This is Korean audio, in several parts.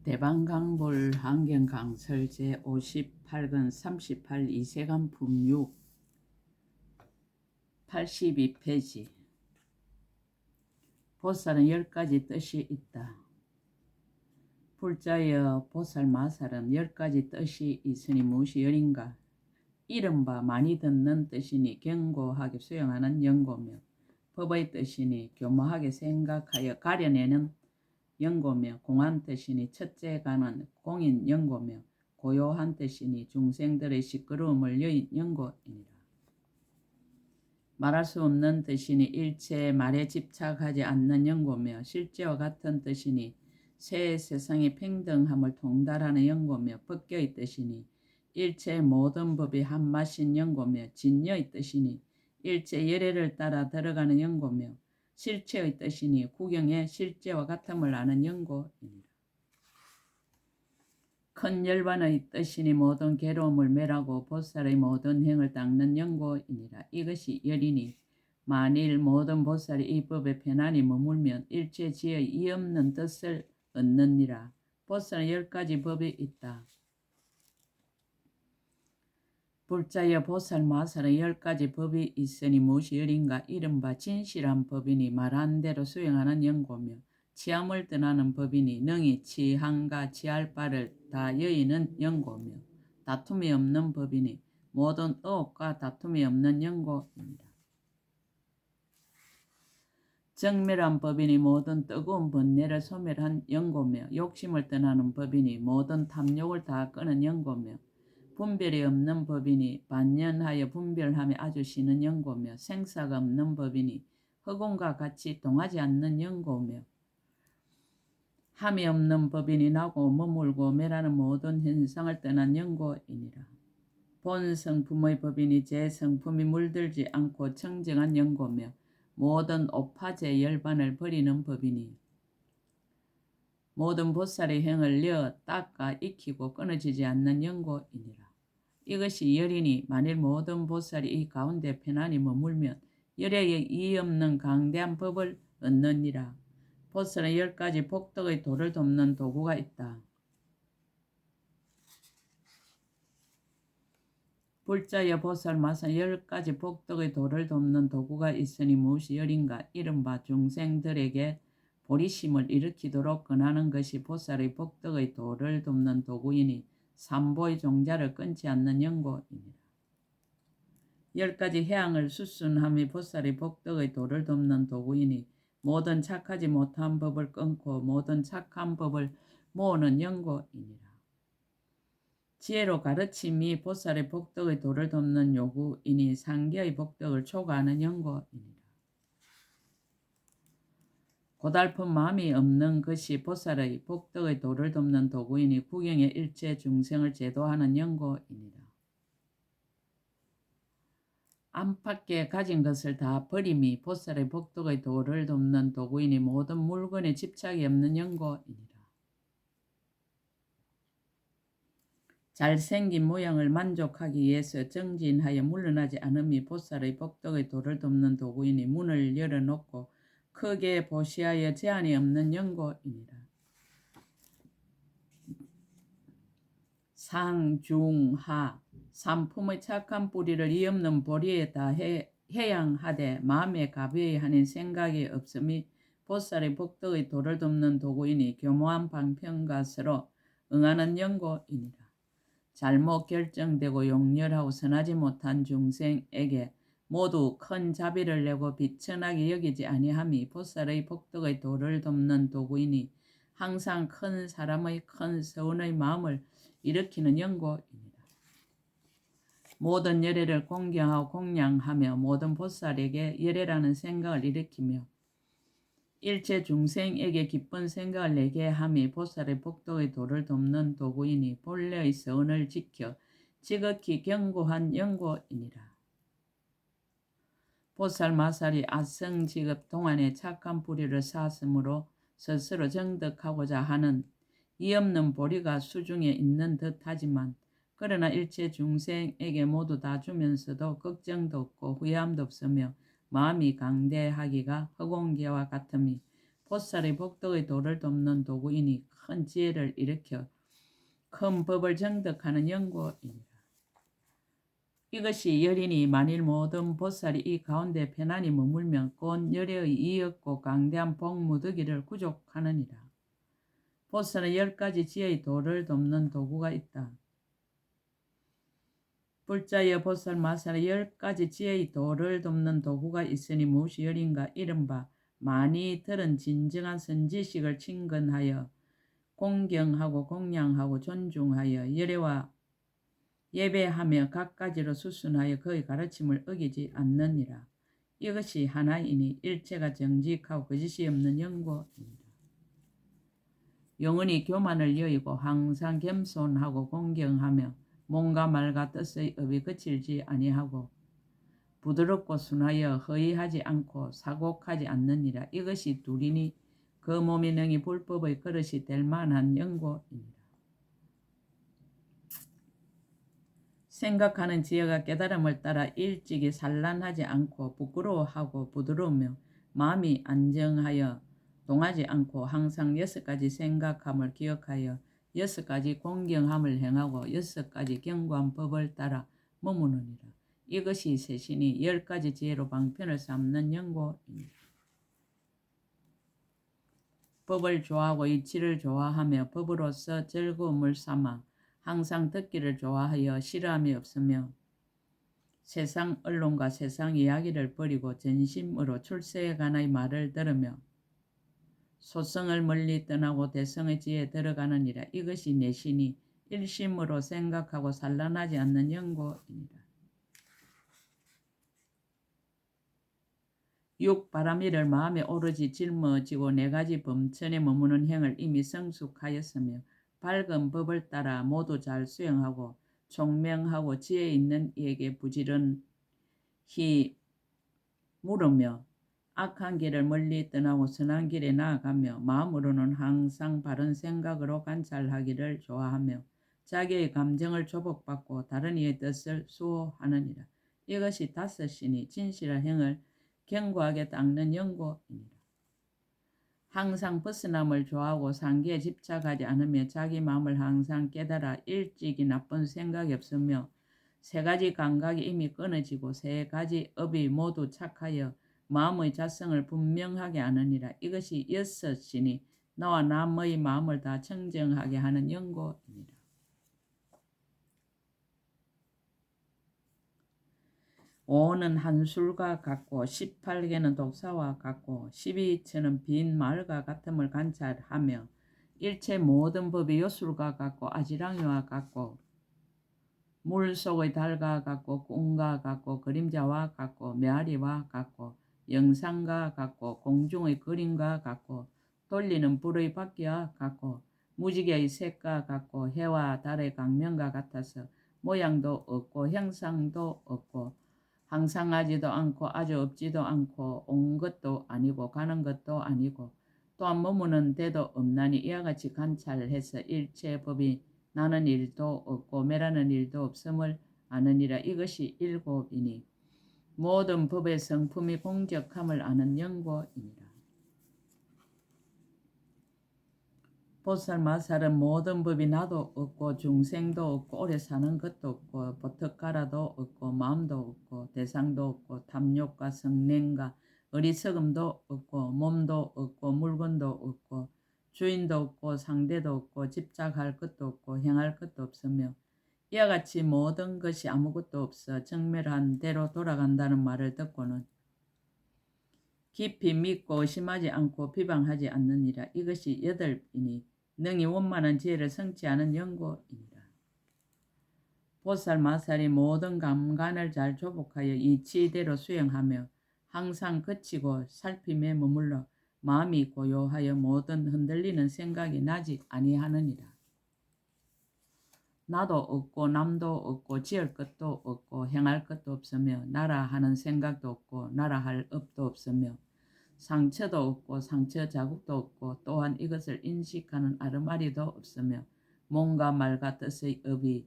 대방강볼 환경강설 제58권 38 이세간품 6 82페이지. 보살은 10가지 뜻이 있다. 불자여 보살 마살은 10가지 뜻이 있으니 무엇이 열인가? 이른바 많이 듣는 뜻이니 견고하게 수용하는 연고며, 법의 뜻이니 교모하게 생각하여 가려내는 연고며, 공한 뜻이니 첫째 가는 공인 연고며, 고요한 뜻이니 중생들의 시끄러움을 여인 연고이니라. 말할 수 없는 뜻이니 일체 말에 집착하지 않는 연고며, 실제와 같은 뜻이니 새 세상의 평등함을 통달하는 연고며, 법교의 뜻이니 일체 모든 법이 한맛인 연고며, 진여의 뜻이니 일체 열애를 따라 들어가는 연고며, 실체의 뜻이니 구경의 실제와 같음을 아는 연고이니라. 큰 열반의 뜻이니 모든 괴로움을 멸하고 보살의 모든 행을 닦는 연고이니라. 이것이 열이니 만일 모든 보살이 이 법에 편안히 머물면 일체 지의 이 없는 뜻을 얻느니라. 보살은 10가지 법이 있다. 불자여 보살 마살은 10가지 법이 있으니 무엇이 열인가? 이른바 진실한 법이니 말한 대로 수행하는 연고며, 치함을 떠나는 법이니 능히 치함과 치할 바를 다 여의는 연고며, 다툼이 없는 법이니 모든 의혹과 다툼이 없는 연고입니다. 정멸한 법이니 모든 뜨거운 번뇌를 소멸한 연고며, 욕심을 떠나는 법이니 모든 탐욕을 다 끄는 연고며, 분별이 없는 법이니 반연하여 분별함에 아주 쉬는 연고며, 생사가 없는 법이니 허공과 같이 동하지 않는 연고며, 함이 없는 법이니 나고 머물고 멸하는 모든 현상을 떠난 연고이니라. 본성품의 법이니 제 성품이 물들지 않고 청정한 연고며, 모든 오파제 열반을 버리는 법이니 모든 보살의 행을 려 닦아 익히고 끊어지지 않는 연고이니라. 이것이 열이니 만일 모든 보살이 이 가운데 편안히 머물면 열애에 이의 없는 강대한 법을 얻느니라. 보살은 10가지 복덕의 도를 돕는 도구가 있다. 불자여 보살 마살은 10가지 복덕의 도를 돕는 도구가 있으니 무엇이 열인가? 이른바 중생들에게 보리심을 일으키도록 권하는 것이 보살의 복덕의 도를 돕는 도구이니 삼보의 종자를 끊지 않는 연고이니라. 10가지 해양을 수순함이 보살의 복덕의 도를 돕는 도구이니 모든 착하지 못한 법을 끊고 모든 착한 법을 모으는 연고이니라. 지혜로 가르침이 보살의 복덕의 도를 돕는 요구이니 상계의 복덕을 초과하는 연고이니라. 고달픈 마음이 없는 것이 보살의 복덕의 도를 돕는 도구이니 구경의 일체 중생을 제도하는 연고이니라. 안팎에 가진 것을 다 버림이 보살의 복덕의 도를 돕는 도구이니 모든 물건에 집착이 없는 연고이니라. 잘생긴 모양을 만족하기 위해서 정진하여 물러나지 않음이 보살의 복덕의 도를 돕는 도구이니 문을 열어놓고 크게 보시하여 제한이 없는 연고이니라. 상, 중, 하 삼품의 착한 뿌리를 이 없는 보리에 다 해양하되 마음에 가벼이 하는 생각이 없음이 보살의 복덕의 도를 돕는 도구이니 교모한 방편과 서로 응하는 연고이니라. 잘못 결정되고 용렬하고 선하지 못한 중생에게 모두 큰 자비를 내고 비천하게 여기지 아니함이 보살의 복덕의 도를 돕는 도구이니 항상 큰 사람의 큰 서운의 마음을 일으키는 연고이니라. 모든 열애를 공경하고 공양하며 모든 보살에게 열애라는 생각을 일으키며 일체 중생에게 기쁜 생각을 내게 함이 보살의 복덕의 도를 돕는 도구이니 본래의 선을 지켜 지극히 견고한 연고이니라. 보살 마살이 아성지급 동안에 착한 뿌리를 쌓았으므로 스스로 정덕하고자 하는 이 없는 보리가 수중에 있는 듯하지만 그러나 일체 중생에게 모두 다 주면서도 걱정도 없고 후회함도 없으며 마음이 강대하기가 허공계와 같음이 보살이 복덕의 도를 돕는 도구이니 큰 지혜를 일으켜 큰 법을 정득하는 연고이니라. 이것이 열이니 만일 모든 보살이 이 가운데 편안히 머물면 곧 열의 이었고 강대한 복무득이를 구족하느니라. 보살은 10가지 지혜의 도를 돕는 도구가 있다. 불자여 보살 마살의 10가지 지혜의 도를 돕는 도구가 있으니 무엇이 열인가? 이른바 많이 들은 진정한 선지식을 친근하여 공경하고 공양하고 존중하여 열애와 예배하며 갖가지로 수순하여 그의 가르침을 어기지 않느니라. 이것이 하나이니 일체가 정직하고 거짓이 없는 연고입니다. 영원히 교만을 여의고 항상 겸손하고 공경하며 몸과 말과 뜻의 업이 거칠지 아니하고 부드럽고 순하여 허위하지 않고 사곡하지 않느니라. 이것이 둘이니 그 몸이 능히 불법의 그릇이 될 만한 연고입니다. 생각하는 지혜가 깨달음을 따라 일찍이 산란하지 않고 부끄러워하고 부드러우며 마음이 안정하여 동하지 않고 항상 6가지 생각함을 기억하여 6가지 공경함을 행하고 6가지 견고한 법을 따라 머무느니라. 이것이 셋이니 10가지 지혜로 방편을 삼는 연고입니다. 법을 좋아하고 이치를 좋아하며 법으로서 즐거움을 삼아 항상 듣기를 좋아하여 싫어함이 없으며 세상 언론과 세상 이야기를 버리고 전심으로 출세에 관하여 말을 들으며 소성을 멀리 떠나고 대성의 지혜에 들어가느니라. 이것이 내신이 일심으로 생각하고 산란하지 않는 연고입니다. 육 바람이를 마음에 오로지 짊어지고 4가지 범천에 머무는 행을 이미 성숙하였으며 밝은 법을 따라 모두 잘 수행하고 총명하고 지혜 있는 이에게 부지런히 물으며 악한 길을 멀리 떠나고 선한 길에 나아가며 마음으로는 항상 바른 생각으로 관찰하기를 좋아하며 자기의 감정을 조복받고 다른 이의 뜻을 수호하느니라. 이것이 5이니 진실한 행을 견고하게 닦는 연고입니다. 항상 벗어남을 좋아하고 상기에 집착하지 않으며 자기 마음을 항상 깨달아 일찍이 나쁜 생각이 없으며 3가지 감각이 이미 끊어지고 3가지 업이 모두 착하여 마음의 자성을 분명하게 아느니라. 이것이 6이니 나와 남의 마음을 다 청정하게 하는 연고입니다. 5는 한술과 같고 18개는 독사와 같고 12처는 빈 말과 같음을 관찰하며 일체 모든 법이 요술과 같고 아지랑이와 같고 물속의 달과 같고 꿈과 같고 그림자와 같고 메아리와 같고 영상과 같고 공중의 그림과 같고 돌리는 불의 바퀴와 같고 무지개의 색과 같고 해와 달의 강명과 같아서 모양도 없고 형상도 없고 항상하지도 않고 아주 없지도 않고 온 것도 아니고 가는 것도 아니고 또한 머무는 데도 없나니 이와 같이 관찰해서 일체 법이 나는 일도 없고 매라는 일도 없음을 아느니라. 이것이 7이니 모든 법의 성품이 공적함을 아는 연고이니라. 보살 마살은 모든 법이 나도 없고 중생도 없고 오래 사는 것도 없고 보특가라도 없고 마음도 없고 대상도 없고 탐욕과 성냉과 어리석음도 없고 몸도 없고 물건도 없고 주인도 없고 상대도 없고 집착할 것도 없고 행할 것도 없으며 이와 같이 모든 것이 아무것도 없어 정멸한 대로 돌아간다는 말을 듣고는 깊이 믿고 의심하지 않고 비방하지 않느니라. 이것이 8이니 능히 원만한 지혜를 성취하는 연고입니다. 보살 마살이 모든 감관을 잘 조복하여 이치대로 수행하며 항상 그치고 살핌에 머물러 마음이 고요하여 모든 흔들리는 생각이 나지 아니하느니라. 나도 없고 남도 없고 지을 것도 없고 행할 것도 없으며 나라 하는 생각도 없고 나라 할 업도 없으며 상처도 없고 상처 자국도 없고 또한 이것을 인식하는 아르마리도 없으며 몸과 말과 뜻의 업이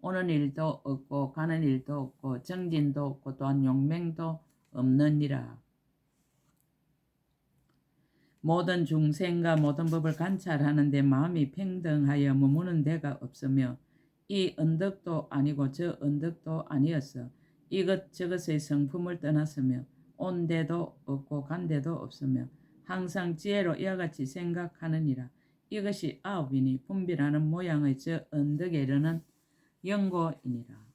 오는 일도 없고 가는 일도 없고 정진도 없고 또한 용맹도 없느니라. 모든 중생과 모든 법을 관찰하는데 마음이 평등하여 머무는 데가 없으며 이 언덕도 아니고 저 언덕도 아니었어. 이것저것의 성품을 떠났으며 온 데도 없고 간 데도 없으며 항상 지혜로 이와 같이 생각하느니라. 이것이 아홉이니 분별하는 모양의 저 언덕에 이르는 연고이니라.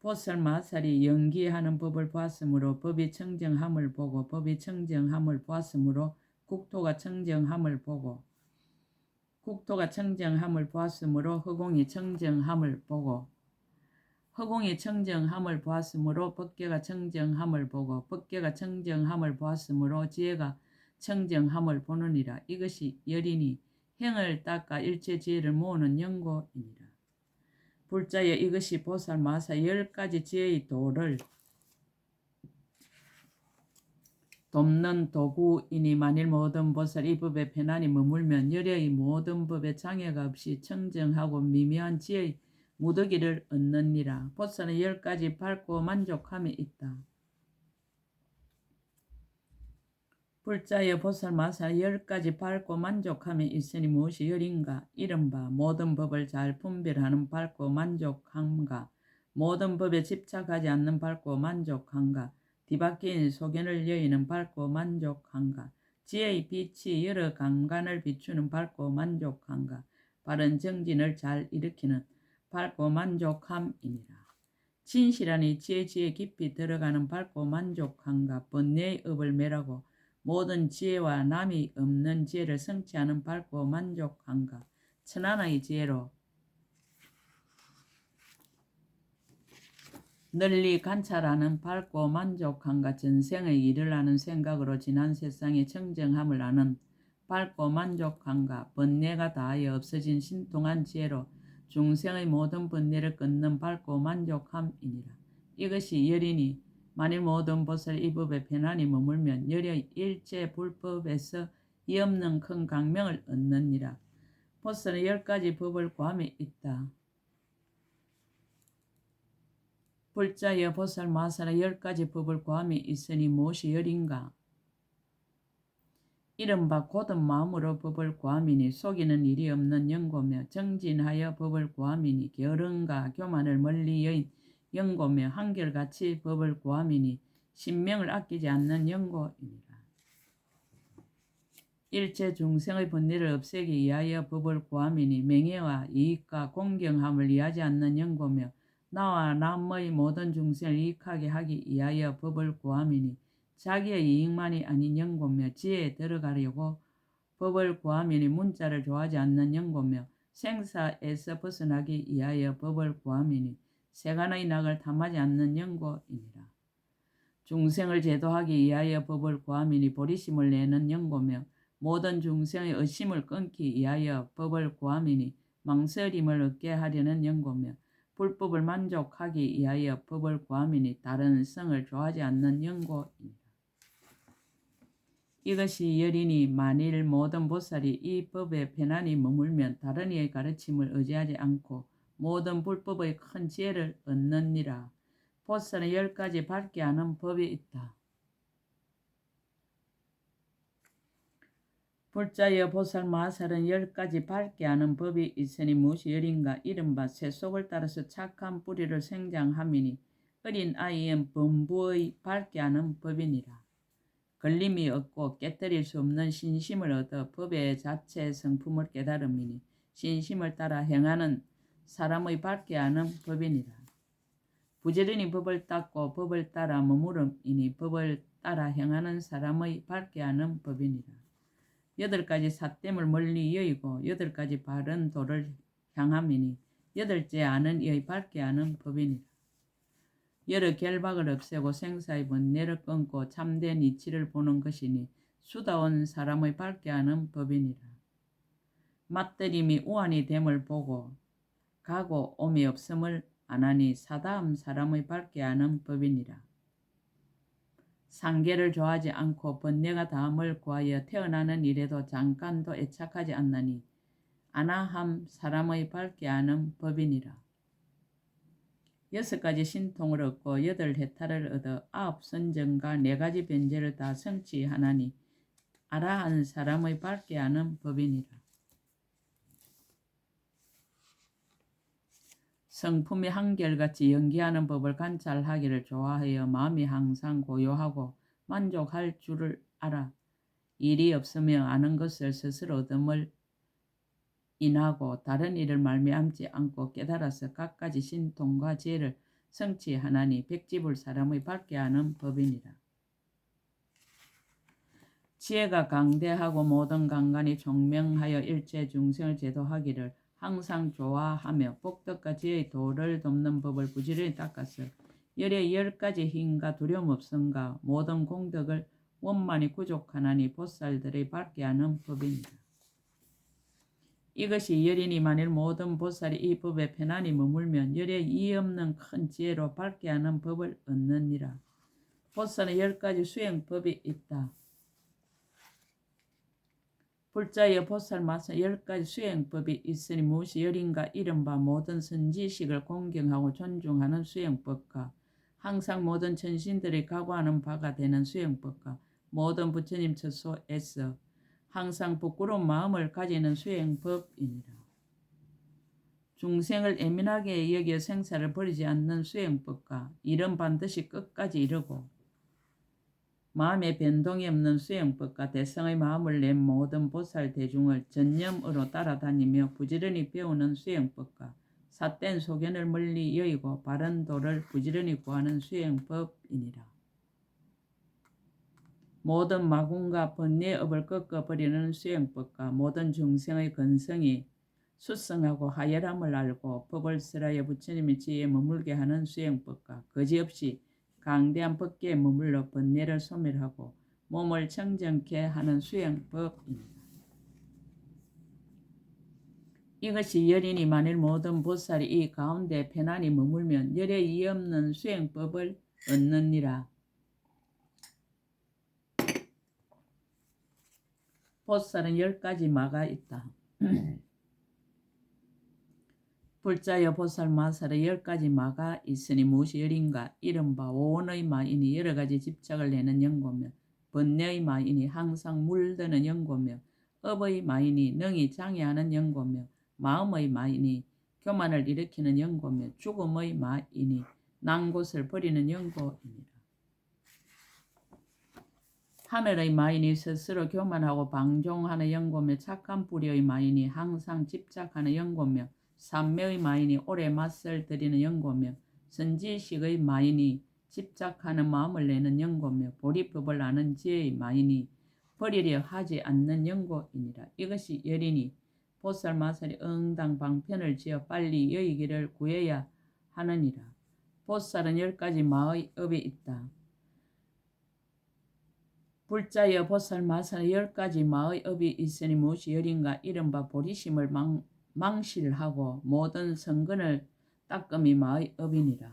보살마살이 연기하는 법을 보았으므로 법이 청정함을 보고 법이 청정함을 보았으므로 국토가 청정함을 보고 국토가 청정함을 보았으므로 허공이 청정함을 보고 허공이 청정함을 보았으므로 법계가 청정함을 보고 법계가 청정함을 보았으므로 지혜가 청정함을 보느니라. 이것이 열이니 행을 닦아 일체 지혜를 모으는 연고이니라. 불자여 이것이 보살마사 10가지 지혜의 도를 돕는 도구이니 만일 모든 보살 이 법에 편안히 머물면 열의 모든 법에 장애가 없이 청정하고 미묘한 지혜의 무더기를 얻느니라. 보살은 10가지 밝고 만족함이 있다. 불자여 보살마사 10가지 밝고 만족함이 있으니 무엇이 열인가? 이른바 모든 법을 잘 분별하는 밝고 만족함과 모든 법에 집착하지 않는 밝고 만족함과 뒤바뀐 소견을 여의는 밝고 만족함과 지혜의 빛이 여러 감관을 비추는 밝고 만족함과 바른 정진을 잘 일으키는 밝고 만족함이니라. 진실하니 지혜지혜 깊이 들어가는 밝고 만족함과 번뇌의 업을 매라고 모든 지혜와 남이 없는 지혜를 성취하는 밝고 만족함과 천안의 지혜로 널리 관찰하는 밝고 만족함과 전생의 일을 아는 생각으로 지난 세상의 청정함을 아는 밝고 만족함과 번뇌가 다하여 없어진 신통한 지혜로 중생의 모든 번뇌를 끊는 밝고 만족함이니라. 이것이 열이니 만일 모든 보살 이 법에 편안히 머물면 열의 일체 불법에서 이 없는 큰 강명을 얻느니라. 보살은 10가지 법을 구함이 있다. 불자여 보살마살의 10가지 법을 구함이 있으니 무엇이 열인가? 이른바 곧은 마음으로 법을 구함이니 속이는 일이 없는 연고며 정진하여 법을 구함이니 게으름과 교만을 멀리 여인 연고며 한결같이 법을 구함이니 신명을 아끼지 않는 연고이니라. 일체 중생의 번뇌를 없애기 위하여 법을 구함이니 명예와 이익과 공경함을 이해하지 않는 연고며 나와 남의 모든 중생을 이익하게 하기 위하여 법을 구함이니 자기의 이익만이 아닌 연고며 지혜에 들어가려고 법을 구함이니 문자를 좋아하지 않는 연고며 생사에서 벗어나기 위하여 법을 구함이니 세간의 낙을 탐하지 않는 연고이니라. 중생을 제도하기 위하여 법을 구함이니 보리심을 내는 연고며 모든 중생의 의심을 끊기 위하여 법을 구함이니 망설임을 얻게 하려는 연고며 불법을 만족하기 위하여 법을 구함이니 다른 성을 좋아하지 않는 연고이니라. 이것이 열이니 만일 모든 보살이 이 법에 편안히 머물면 다른 이의 가르침을 의지하지 않고 모든 불법의 큰 지혜를 얻느니라. 보살은 10가지 밝게 하는 법이 있다. 불자여 보살마살은 10가지 밝게 하는 법이 있으니 무엇이 열인가? 이른바 세속을 따라서 착한 뿌리를 생장함이니 어린 아이엔 범부의 밝게 하는 법이니라. 걸림이 없고 깨뜨릴 수 없는 신심을 얻어 법의 자체 성품을 깨달음이니 신심을 따라 행하는 사람의 밝게 하는 법이니라. 부지런히 법을 닦고 법을 따라 머무름이니 법을 따라 행하는 사람의 밝게 하는 법이니라. 8가지 삿됨을 멀리 여의고 8가지 바른 도를 향함이니 8째 아는 이의 밝게 하는 법이니라. 여러 결박을 없애고 생사의 번뇌를 끊고 참된 이치를 보는 것이니 수다운 사람의 밝게 하는 법이니라. 맞들임이 우환이 됨을 보고 가고 옴이 없음을 안하니 사다음 사람의 밝게 하는 법이니라. 상계를 좋아하지 않고 번뇌가 다함을 구하여 태어나는 일에도 잠깐도 애착하지 않나니 안하함 사람의 밝게 하는 법이니라. 6가지 신통을 얻고 8해탈을 얻어 9선정과 4가지 변제를 다 성취하나니 알아 하는 사람의 밝게 하는 법이니라. 성품이 한결같이 연기하는 법을 관찰하기를 좋아하여 마음이 항상 고요하고 만족할 줄을 알아. 일이 없으며 아는 것을 스스로 얻음을 인하고 다른 일을 말미암지 않고 깨달아서 갖가지 신통과 지혜를 성취하나니 백지불 사람의 밝게 하는 법이니라. 지혜가 강대하고 모든 강간이 총명하여 일체 중생을 제도하기를 항상 좋아하며 복덕과 지혜의 도를 돕는 법을 부지런히 닦았어 열의 10가지 힘과 두려움 없음과 모든 공덕을 원만히 구족하나니 보살들의 밝게 하는 법입니다. 이것이 열이니 만일 모든 보살이 이 법에 편안히 머물면 열의 이의 없는 큰 지혜로 밝게 하는 법을 얻느니라. 보살은 10가지 수행법이 있다. 불자여 보살마서 10가지 수행법이 있으니 무엇이 열인가 이른바 모든 선지식을 공경하고 존중하는 수행법과 항상 모든 천신들이 각오하는 바가 되는 수행법과 모든 부처님 처소에서 항상 부끄러운 마음을 가지는 수행법이니라. 중생을 예민하게 여겨 생사를 버리지 않는 수행법과 일은 반드시 끝까지 이루고 마음의 변동이 없는 수행법과 대성의 마음을 낸 모든 보살 대중을 전념으로 따라다니며 부지런히 배우는 수행법과 삿된 소견을 멀리 여의고 바른 도를 부지런히 구하는 수행법이니라. 모든 마군과 번뇌업을 꺾어버리는 수행법과 모든 중생의 근성이 수성하고 하열함을 알고 법을 설하여 부처님의 지혜에 머물게 하는 수행법과 거지없이 강대한 법계에 머물러 번뇌를 소멸하고 몸을 청정케 하는 수행법입니다. 이것이 열이니 만일 모든 보살이 이 가운데 편안히 머물면 열에 이의 없는 수행법을 얻느니라. 보살은 10가지 마가 있다. 불자여 보살 마살에 10가지 마가 있으니 무엇이 열인가 이른바 오온의 마이니 여러가지 집착을 내는 연고며 번뇌의 마이니 항상 물드는 연고며 업의 마이니 능히 장애하는 연고며 마음의 마이니 교만을 일으키는 연고며 죽음의 마이니 난곳을 버리는 연고이니라. 하늘의 마인이 스스로 교만하고 방종하는 연고며 착한 뿌리의 마인이 항상 집착하는 연고며 삼매의 마인이 오래 맛을 들이는 연고며 선지식의 마인이 집착하는 마음을 내는 연고며 보리법을 아는 지혜의 마인이 버리려 하지 않는 연고이니라. 이것이 열이니 보살 마살이 응당 방편을 지어 빨리 여의기를 구해야 하느니라. 보살은 10가지 마의 업이 있다. 불자여 보살 마살에 10가지 마의 업이 있으니 무엇이 열인가 이른바 보리심을 망실하고 모든 성근을 닦음이 마의 업이니라.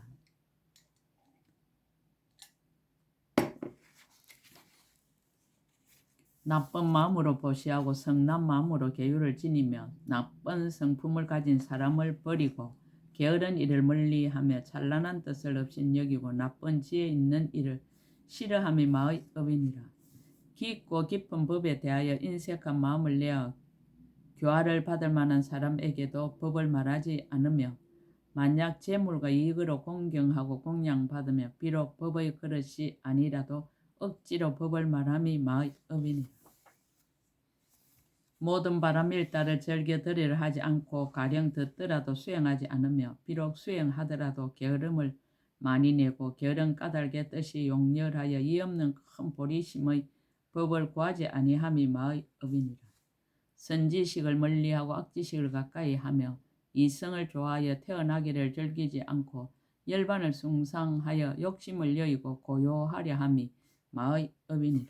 나쁜 마음으로 보시하고 성난 마음으로 계율을 지니며 나쁜 성품을 가진 사람을 버리고 게으른 일을 멀리하며 찬란한 뜻을 없인 여기고 나쁜 지혜 있는 일을 싫어함이 마의 업이니라. 깊고 깊은 법에 대하여 인색한 마음을 내어 교화를 받을 만한 사람에게도 법을 말하지 않으며 만약 재물과 이익으로 공경하고 공양받으며 비록 법의 그릇이 아니라도 억지로 법을 말함이 마의 업이니라. 모든 바람일다를 즐겨 들으려 하지 않고 가령 듣더라도 수행하지 않으며 비록 수행하더라도 게으름을 많이 내고 게으른 까닭의 뜻이 용렬하여 이없는 큰 보리심의 법을 구하지 아니함이 마의 업이니라. 선지식을 멀리하고 악지식을 가까이 하며 이성을 좋아하여 태어나기를 즐기지 않고 열반을 숭상하여 욕심을 여의고 고요하려 함이 마의 업이니라.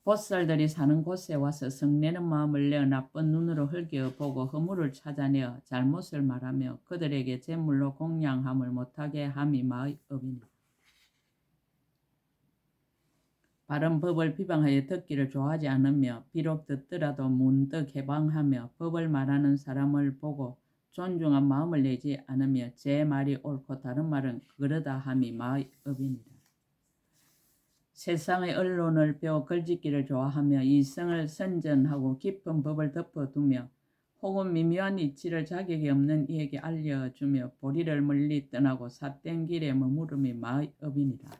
보살들이 사는 곳에 와서 성내는 마음을 내어 나쁜 눈으로 흘겨보고 허물을 찾아내어 잘못을 말하며 그들에게 제물로 공양함을 못하게 함이 마의 업이니라. 바른 법을 비방하여 듣기를 좋아하지 않으며 비록 듣더라도 문득 해방하며 법을 말하는 사람을 보고 존중한 마음을 내지 않으며 제 말이 옳고 다른 말은 그러다 함이 마의 업이니라. 세상의 언론을 배워 글짓기를 좋아하며 이성을 선전하고 깊은 법을 덮어두며 혹은 미묘한 이치를 자격이 없는 이에게 알려주며 보리를 멀리 떠나고 삿된 길에 머무름이 마의 업이니라.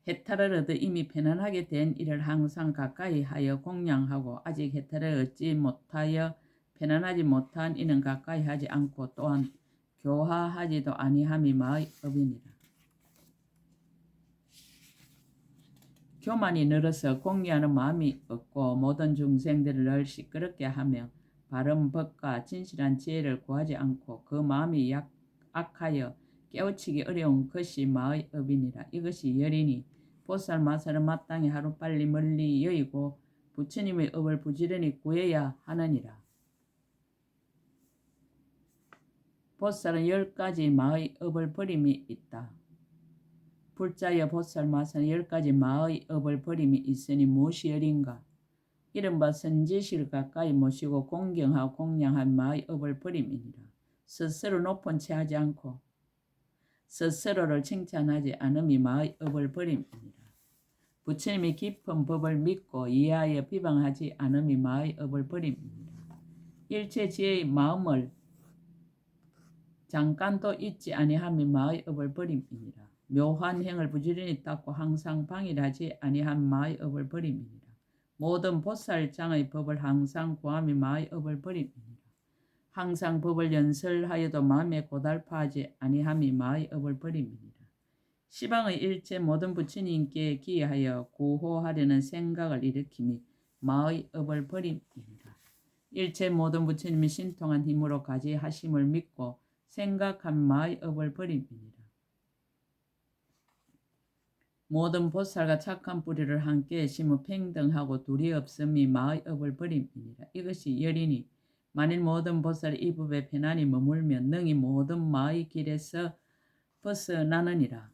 해탈을 얻어 이미 편안하게 된 일을 항상 가까이 하여 공양하고 아직 해탈을 얻지 못하여 편안하지 못한 이는 가까이 하지 않고 또한 교화하지도 아니함이 마의 업이니라. 교만이 늘어서 공의하는 마음이 없고 모든 중생들을 늘 시끄럽게 하며 바른 법과 진실한 지혜를 구하지 않고 그 마음이 악하여 깨우치기 어려운 것이 마의 업이니라. 이것이 여리니 보살 마살을 마땅히 하루빨리 멀리 여의고 부처님의 업을 부지런히 구해야 하느니라. 보살은 10가지 마의 업을 버림이 있다. 불자여 보살 마살은 10가지 마의 업을 버림이 있으니 무엇이 여린가? 이른바 선지식을 가까이 모시고 공경하고 공양한 마의 업을 버림이니라. 스스로 높은 채 하지 않고 스스로를 칭찬하지 않음이 마의 업을 버림이니라. 부처님이 깊은 법을 믿고 이해하여 비방하지 않음이 마의 업을 버림이니라. 일체 지혜의 마음을 잠깐도 잊지 아니함이 마의 업을 버림이니라. 묘한 행을 부지런히 닦고 항상 방일하지 아니한 마의 업을 버림이니라. 모든 보살장의 법을 항상 구함이 마의 업을 버림이니라. 항상 법을 연설하여도 마음에 고달파하지 아니함이 마의 업을 버림이니라. 시방의 일체 모든 부처님께 기하여 구호하려는 생각을 일으킴이 마의 업을 버림이니라. 일체 모든 부처님이 신통한 힘으로 가지하심을 믿고 생각한 마의 업을 버림이니라. 모든 보살과 착한 뿌리를 함께 심어 평등하고 둘이 없음이 마의 업을 버림이니라. 이것이 여리니 만일 모든 보살이 이 법에 편안히 머물면 능히 모든 마의 길에서 벗어나느니라.